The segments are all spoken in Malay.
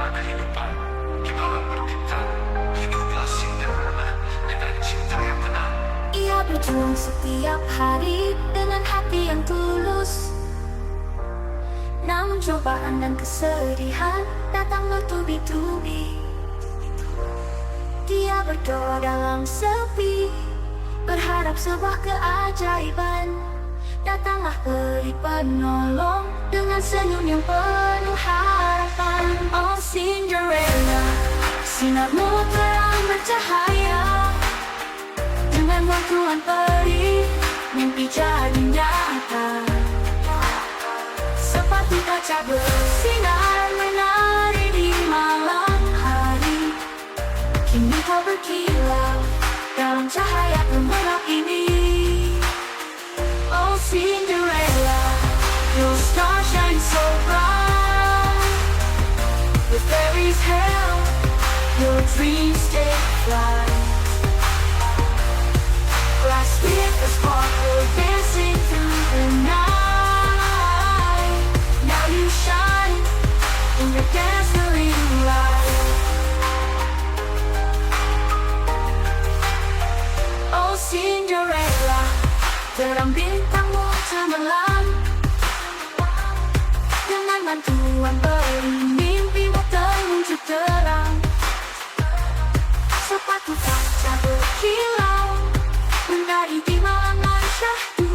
warna kehidupan. Di malam berbintang, hiduplah Cinderella dengan cinta yang tenang. Ia berjuang setiap hari dengan hati yang tulus. Namun cobaan dan kesedihan datang bertubi-tubi. Dia berdoa dalam sepi, berharap sebuah keajaiban. Datanglah peri penolong dengan senyum yang penuh harapan. Oh Cinderella, sinarmu terang bercahaya. Dengan bantuan peri, mimpi jadi nyata. Sepatu kaca bersinar menari di malam hari. Kini kau berkilau dalam cahaya gemerlap ini. Oh Cinderella, your star shines so bright. With fairies' help, your dreams take flight. Glass with a sparkle dancing through the night. Now you shine in your dazzling light. Oh Cinderella, terang bintangmu cemerlang. Dengan bantuan peri, mimpimu terwujud terang. Sepatu kaca berkilau menari di malam syahdu.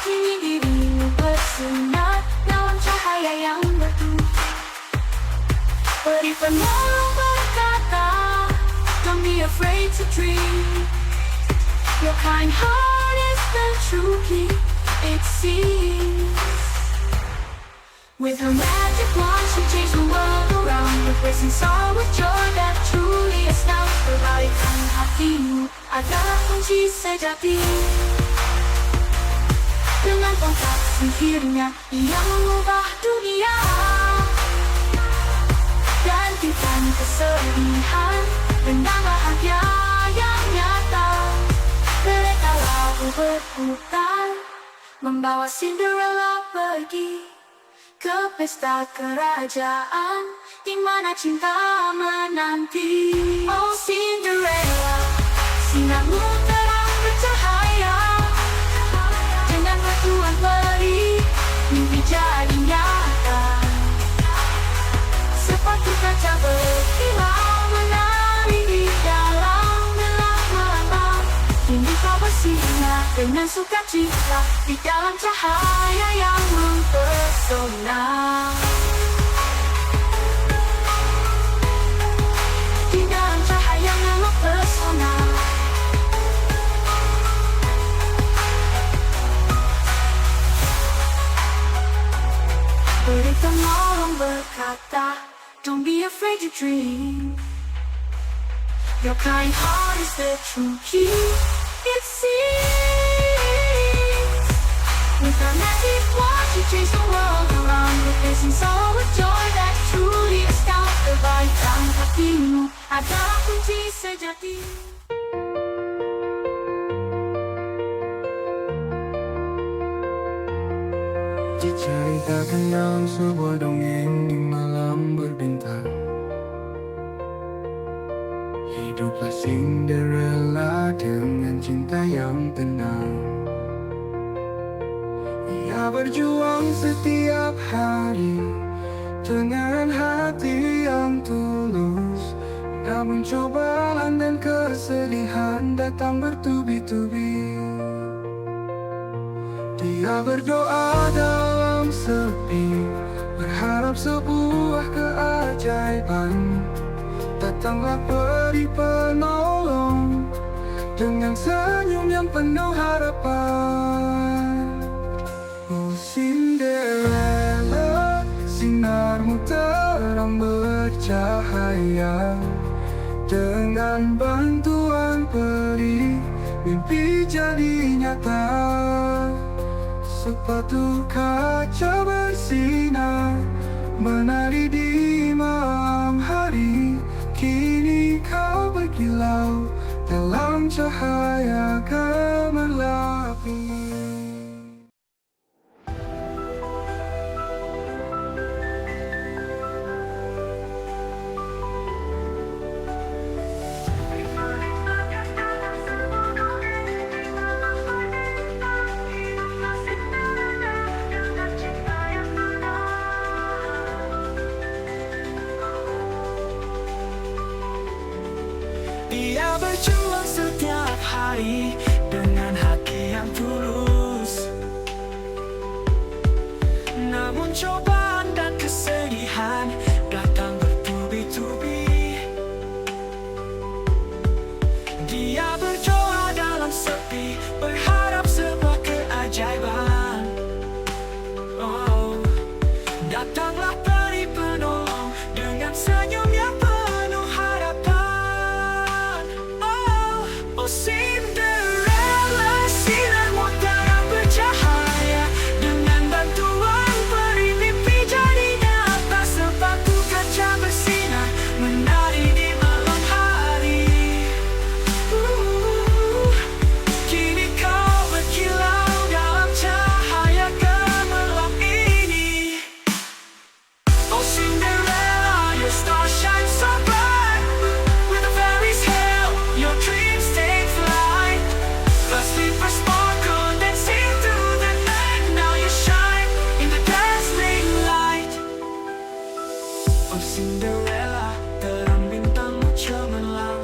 Kini dirimu bersinar dalam cahaya yang merdu. Peri penolong berkata, don't be afraid to dream. Your kind heart is the true key, it seems. With her magic wand, she changed the world around. Replacing sorrow with joy that truly astounds. Kebaikan hatimu adalah kunci sejati. Dengan tongkat sihirnya, ia mengubah dunia. Gantikan kesedihan dengan bahagia yang nyata. Kereta lalu berputar, membawa Cinderella pergi ke pesta kerajaan, di mana cinta menanti. Oh Cinderella, sinarmu terang bercahaya. Dengan bantuan peri, mimpi jadi nyata. Sepatu kaca berkilau menari di dalam gelap malam. Kini kau bersinar dengan sukacita di dalam cahaya yang mempesona. Di dalam cahaya yang mempesona. Peri penolong berkata, don't be afraid to dream. Your kind heart is the true key, it seems. With her magic wand, she changed the world around. Replacing sorrow with joy that truly astounds. Kebaikan hatimu adalah kunci sejati. Diceritakan dalam sebuah dongeng di malam berbintang. Hiduplah Cinderella dengan cinta yang tenang. Ia berjuang setiap hari dengan hati yang tulus. Namun cobaan dan kesedihan datang bertubi-tubi. Dia berdoa dalam sepi, berharap sebuah keajaiban. Datanglah peri penolong dengan senyum yang penuh harapan. Oh Cinderella, sinarmu terang bercahaya. Dengan bantuan peri, mimpi jadi nyata. Sepatu kaca bersinar menari di malam hari. Kini kau berkilau dalam cahaya gemerlap ini. Dia berjuang setiap hari dengan hati yang tulus. Namun cobaan dan kesedihan datang bertubi-tubi. Dia berdoa dalam sepi, berharap sebuah keajaiban. Oh, datanglah peri penolong dengan senyum yang penuh harapan. Oh, oh Cinderella, sinarmu terang bercahaya. Dengan bantuan peri mimpi jadi nyata. Sepatu kaca bersinar menari di malam hari. Kini kau berkilau dalam cahaya gemerlap ini. Oh Cinderella, your star shines so bright. With the fairies' help, your dreams take flight. First sleepers sparkle, then see through the night. Now you shine in the dazzling light. Oh Cinderella, terang bintangmu cemerlang.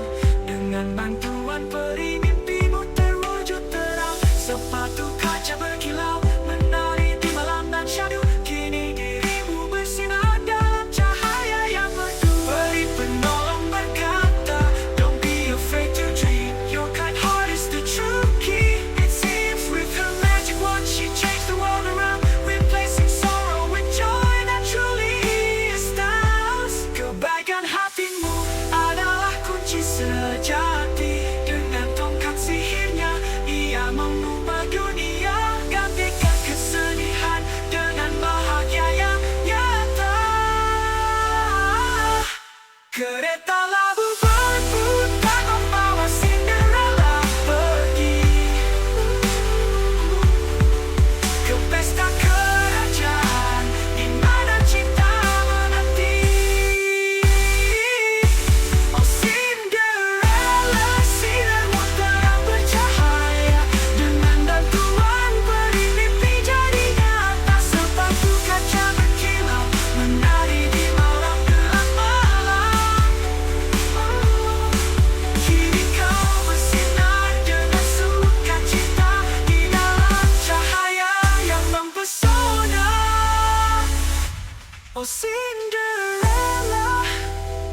Dengan bantuan peri mimpimu terwujud terang. Sepatu kaca berkilau menari di malam dan syadu. Kini dirimu bersinar dalam cahaya yang merdu. Peri penolong berkata, don't be afraid to dream. Your kind heart is the true key. It seems with her magic wand she changed the world around, replacing sorrow with joy that truly astounds. Kebaikan hatimu adalah kunci sejati. Dengan tongkat sihirnya ia mengubah dunia. Gantikan kesedihan dengan bahagia yang nyata. Kereta labu berputar membawa Cinderella pergi ke pesta kerajaan di mana cinta menanti. Oh Cinderella, sinarmu terang bercahaya. Dengan bantuan peri mimpi jadi nyata. Sepatu kaca berkilau menari di malam gelap malam. Kini kau bersinar dengan sukacita di dalam cahaya yang mempesona. Oh Cinderella,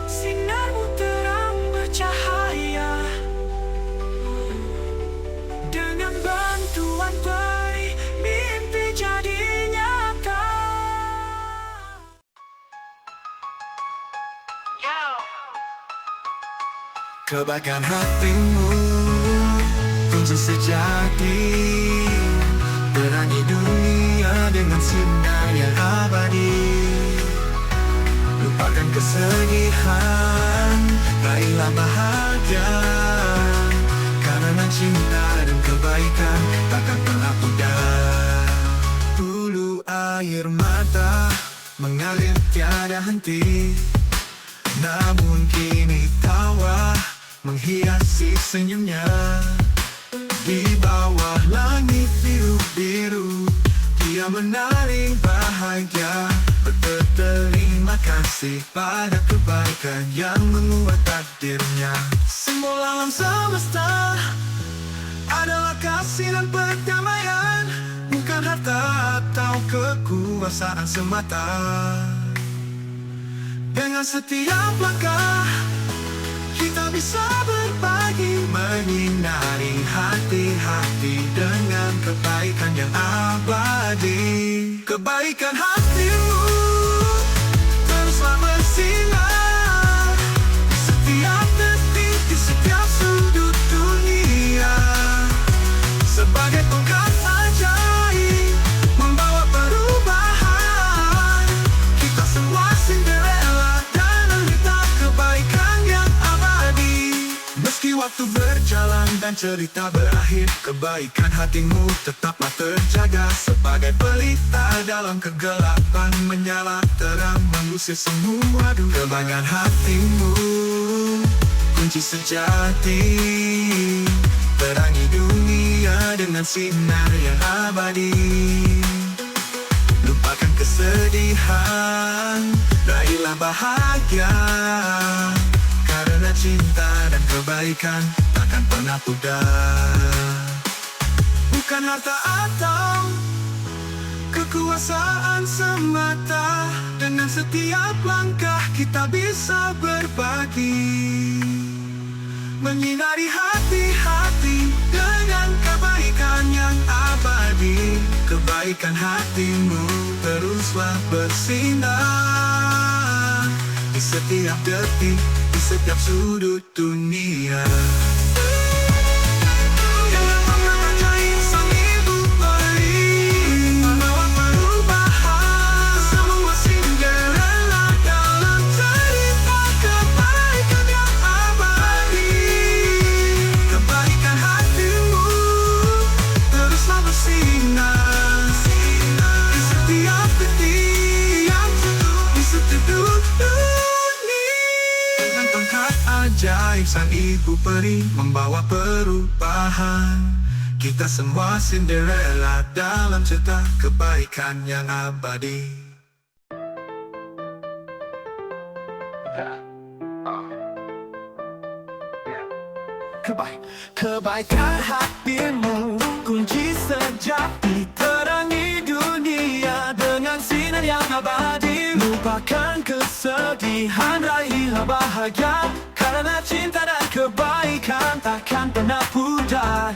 sinarmu terang bercahaya. Dengan bantuan peri mimpi jadi nyata. Kebaikan hatimu kunci sejati. Terangi dunia dengan sinar yang abadi. Lupakan kesedihan, raihlah bahagia. Karena cinta dan kebaikan takkan pernah pudar. Bulu air mata mengalir tiada henti. Namun kini tawa menghiasi senyumnya. Di bawah langit biru-biru dia menari bahagia. Berterima kasih pada kebaikan yang menguat takdirnya. Simbol alam semesta adalah kasih dan perdamaian, bukan harta atau kekuasaan semata. Dengan setiap langkah kita bisa berbagi, menyinari hati-hati dengan kebaikan yang abadi. Kebaikan hatimu teruslah bersinar di setiap detik, di setiap sudut dunia. Sebagai tongkat ajaib membawa perubahan. Kita semua Cinderella dan menderita kebaikan yang abadi. Meski waktu berjalan dan cerita berakhir, kebaikan hatimu tetaplah terjaga. Sebagai pelita dalam kegelapan, menyala terang mengusir semua duka. Kebaikan hatimu kunci sejati. Terangi dunia dengan sinar yang abadi. Lupakan kesedihan, raihlah bahagia. Karena cinta dan kebaikan takkan pernah pudar. Bukan harta atau kekuasaan semata, dengan setiap langkah kita bisa berbagi, menyinari hati-hati dengan kebaikan yang abadi. Kebaikan hatimu teruslah bersinar di setiap detik, di setiap sudut dunia. Jangan mengatai sang ibu peri membawa perubahan. Semua Cinderella dalam cerita kebaikan yang abadi. Kebaikan hatimu teruslah bersinar di setiap detik, di setiap dunia. Dengan tongkat ajaib sang ibu peri membawa perubahan. Kita semua Cinderella dalam cerita kebaikan yang abadi. Kebaikan hatimu kunci sejati, terangi dunia dengan sinar yang abadi. Lupakan kesedihan, raihlah bahagia, karena cinta dan kebaikan takkan pernah pudar.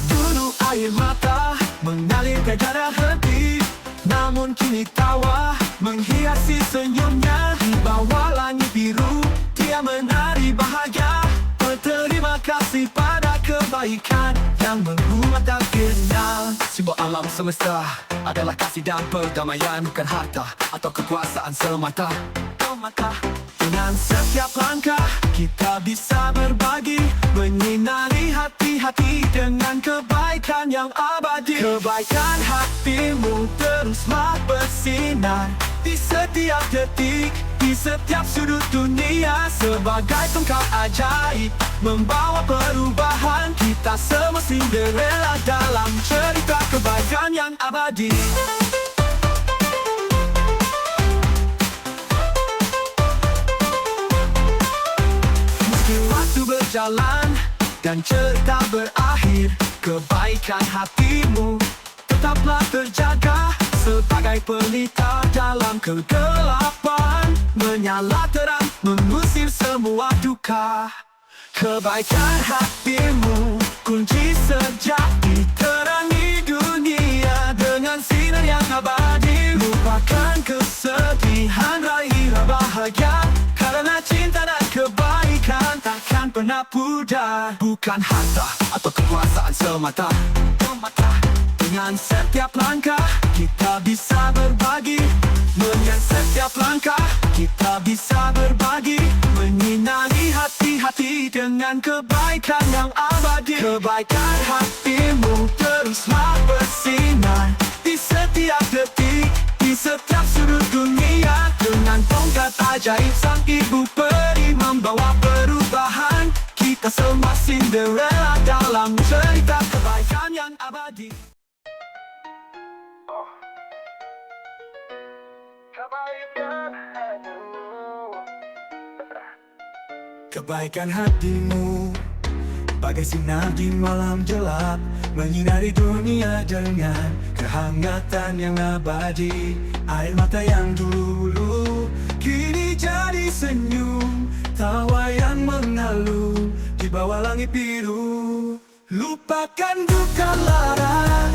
Dulu air mata mengalir tiada henti, namun kini tawa menghiasi senyumnya. Di bawah langit biru dia menari bahagia, berterima kasih pada kebaikan yang membuat akhirnya. Simbol alam semesta adalah kasih dan perdamaian, bukan harta atau kekuasaan semata. Dengan setiap langkah kita bisa berbagi, menyinari hati-hati dengan kebaikan yang abadi. Kebaikan hatimu teruslah bersinar di setiap detik, di setiap sudut dunia. Sebagai tongkat ajaib membawa perubahan, kita semua Cinderella dalam cerita kebaikan yang abadi. Meski waktu berjalan dan cerita berakhir, kebaikan hatimu tetaplah terjaga sebagai pelita dalam kegelapan, menyala terang mengusir semua duka. Kebaikan hatimu kunci sejati, terangi dunia dengan sinar yang abadi. Lupakan kesedihan, raihlah bahagia, karena cinta dan kebaikan takkan pernah pudar. Bukan harta atau kekuasaan semata. Dengan setiap langkah kita bisa berbagi, dengan setiap langkah kita bisa berbagi, menyinari hati-hati dengan kebaikan yang abadi. Kebaikan hatimu teruslah bersinar di setiap detik, di setiap sudut dunia. Dengan tongkat ajaib sang ibu peri membawa perubahan, kita semua Cinderella dalam cerita kebaikan yang abadi. Kebaikan hatimu bagai sinar di malam gelap, menyinari dunia dengan kehangatan yang abadi. Air mata yang dulu kini jadi senyum, tawa yang mengalu di bawah langit biru. Lupakan duka lara,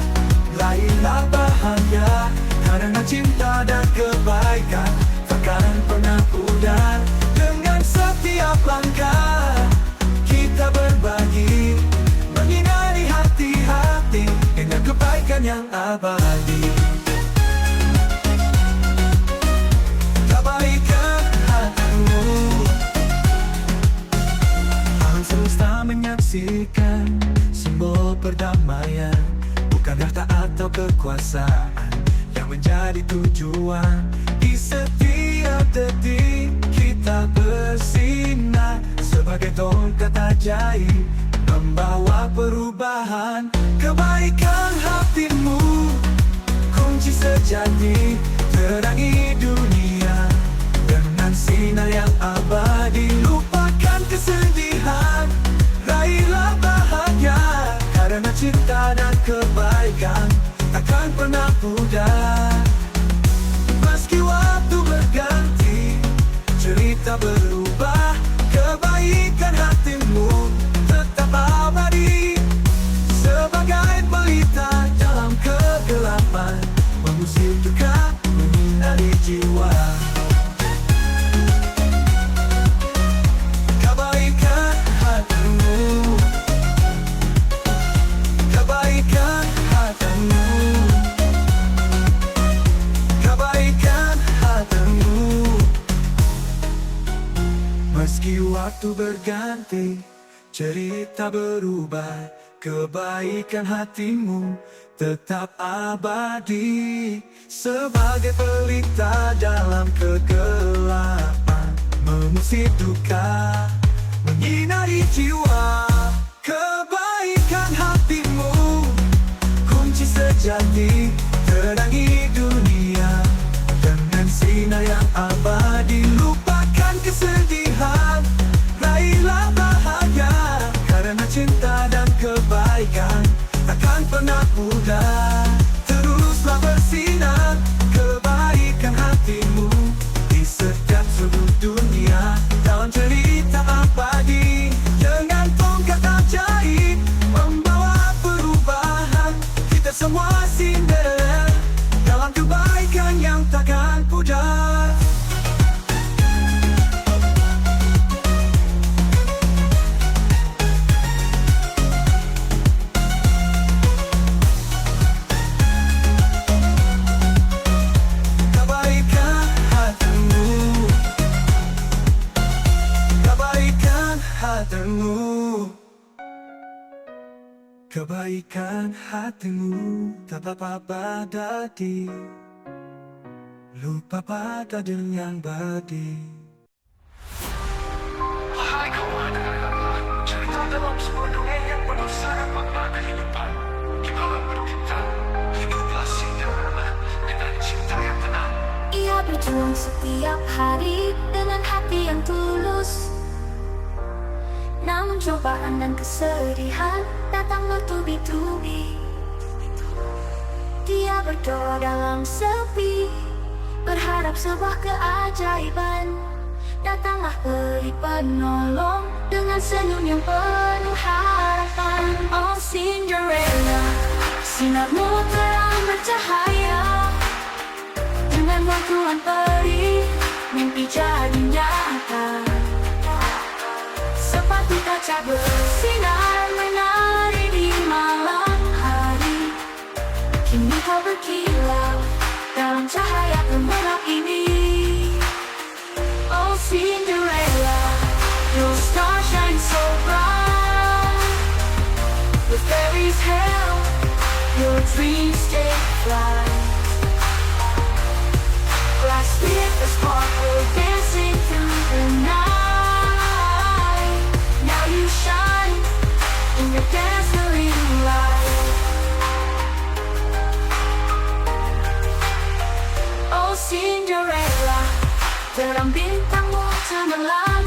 raihlah bahagia, karena cinta dan kebaikan takkan pernah pudar. Dengan setiap langkah kita berbagi, menyinari hati-hati dengan kebaikan yang abadi. Kebaikan hatimu, alam semesta menyaksikan simbol perdamaian, bukan harta atau kekuasaan yang menjadi tujuan. Di setiap detik kita bersinar sebagai tongkat ajaib membawa perubahan. Kebaikan hatimu kunci sejati, terangi dunia dengan sinar yang abadi. Lupakan kesedihan, pudar. Meski waktu berganti, cerita berubah, kebaikan hatimu tetap abadi. Sebagai pelita dalam kegelapan, mengusir duka, menyinari jiwa. Kebaikan hatimu, kebaikan hatimu, kebaikan hatimu. Meski waktu berganti, cerita berubah, kebaikan hatimu tetap abadi. Sebagai pelita dalam kegelapan, mengusir duka, menyinari jiwa. Kebaikan hatimu, kunci sejati, terangi dunia dengan sinar yang abadi. Lupakan kesedihan, raihlah bahagia, karena cinta dan kebaikan takkan pernah pudar. Teruslah bersinar, kebaikan hatimu di setiap sudut dunia, dalam cerita abadi. Dengan tongkat ajaib membawa perubahan, kita semua sindir dalam kebaikan yang takkan pudar. Kebaikan hatimu, kebaikan hatimu, kebaikan hatimu tetap abadi. Lupa pada yang badi. Wahai kawan, cerita dalam sebuah dunia yang penuh syarat makna kehidupan. Di dalam bercinta, hiduplah Cinderella dengan cinta yang tenang. Ia berjuang setiap hari dengan hati yang tulus. Namun cobaan dan kesedihan datang bertubi-tubi. Dia berdoa dalam sepi, berharap sebuah keajaiban. Datanglah peri penolong dengan senyum yang penuh harapan. Oh Cinderella, sinarmu terang bercahaya. Dengan bantuan peri, mimpi jadi nyata. Sepatu kaca bersinar menari di malam hari. Kini kau berkilau dalam cahaya gemerlap ini. Oh Cinderella, your star shines so bright. With fairies' help, your dreams take flight. Glass with the sparkle dancing through the night. Now you shine in your dazzling light. Oh Cinderella, terang bintangmu cemerlang.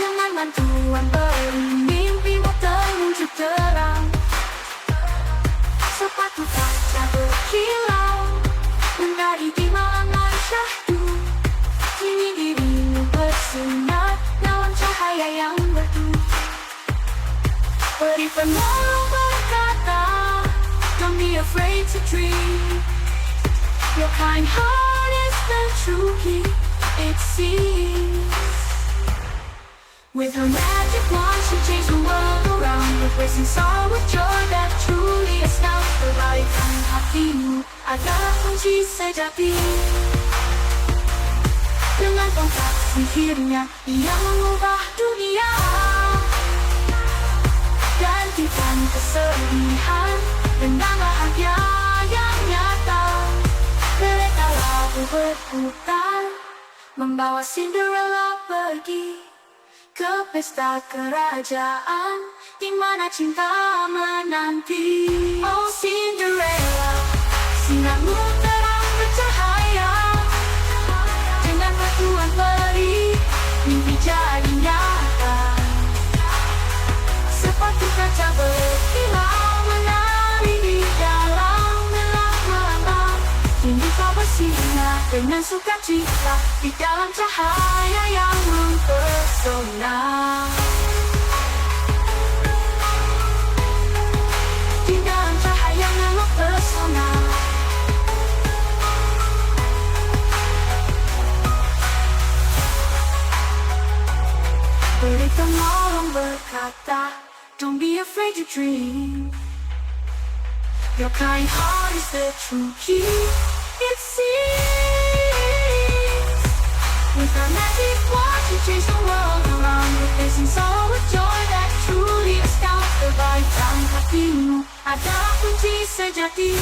Dengan bantuan peri, mimpimu terwujud terang. Sepatu kaca berkilau menari di malam hari syahdu. Kini dirimu bersinar dalam cahaya yang merdu. Peri penolong berkata, don't be afraid to dream. Your kind heart is the true key, it seems. With her magic wand, she changed the world around. Replacing sorrow with joy that truly astounds. Kebaikan hatimu adalah kunci sejati. Dengan tongkat sihirnya, ia mengubah dunia. Gantikan kesedihan dengan bahagia yang nyata. Kereta lalu berputar, membawa Cinderella pergi ke pesta kerajaan di mana cinta menanti. Oh Cinderella, sinarmu terang bercahaya. Dengan bantuan peri, mimpi jadi nyata. Sepatu kaca berkilau menari di dalam dengan sukacita di dalam cahaya yang mempesona. Di dalam cahaya yang mempesona. Beri penolong berkata, don't be afraid to dream. Your kind heart is the true key, it seems. With a magic wand to change the world around you, facing sorrow with joy that truly astounds. Kebaikan hatimu adalah kunci sejati.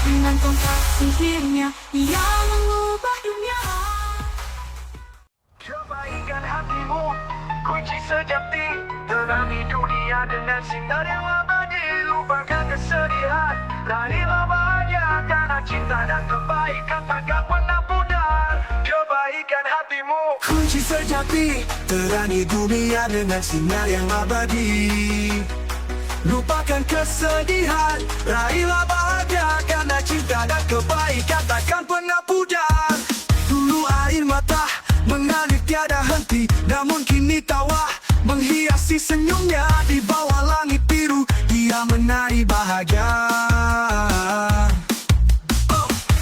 Dengan tongkat sihirnya, ia mengubah dunia. Kebaikan hatimu, kunci sejati. Terangi dunia dengan sinar yang abadi. Lupakan kesedihan, raihlah bahagia. Karena cinta dan kebaikan takkan pernah pudar. Kebaikan hatimu, kunci sejati. Terangi dunia dengan sinar yang abadi. Lupakan kesedihan, raihlah bahagia. Karena cinta dan kebaikan takkan pernah pudar. Dulu air mata mengalir tiada henti, namun kini tawa menghiasi senyumnya. Di bawah langit biru dia menari bahagia.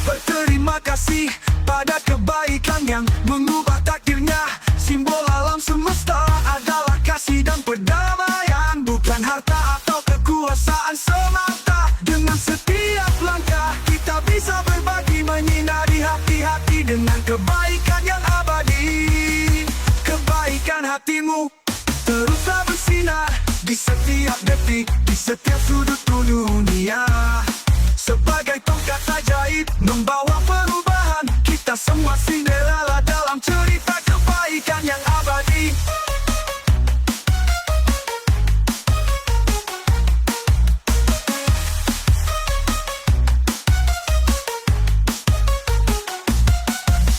Berterima kasih pada kebaikan yang mengubah takdirnya. Simbol alam semesta adalah kasih dan perdamaian, bukan harta atau kekuasaan semata. Dengan setiap langkah kita bisa berbagi, menyinari hati-hati dengan kebaikan yang abadi. Kebaikan hatimu teruslah bersinar di setiap detik, di setiap sudut dunia. Sebagai tongkat ajaib membawa perubahan, kita semua Cinderella dalam cerita kebaikan yang abadi.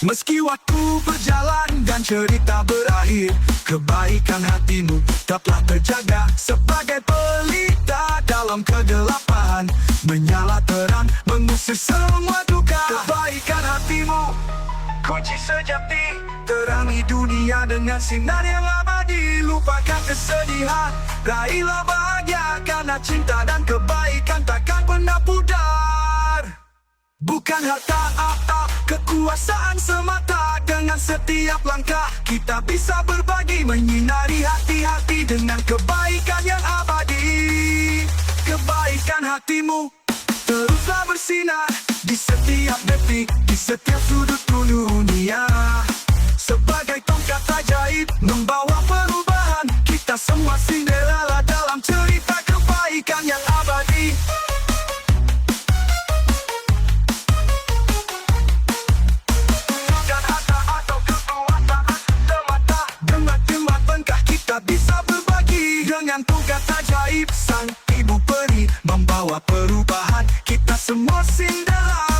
Meski waktu berjalan dan cerita berakhir, kebaikan hatimu tetaplah terjaga. Sebagai pelita dalam kegelapan, menyala terang mengusir semua duka. Kebaikan hatimu, kunci sejati. Terangi dunia dengan sinar yang abadi. Lupakan kesedihan, raihlah bahagia. Karena cinta dan kebaikan takkan pernah pudar. Bukan harta atau kekuasaan semata. Dengan setiap langkah kita bisa berbagi, menyinari hati-hati dengan kebaikan yang abadi. Kebaikan hatimu teruslah bersinar di setiap detik, di setiap sudut dunia. Sebagai tongkat ajaib membawa perubahan, kita semua Cinderella dalam cerita kebaikan yang abadi. Bisa berbagi dengan tongkat ajaib sang ibu peri membawa perubahan, kita semua Cinderella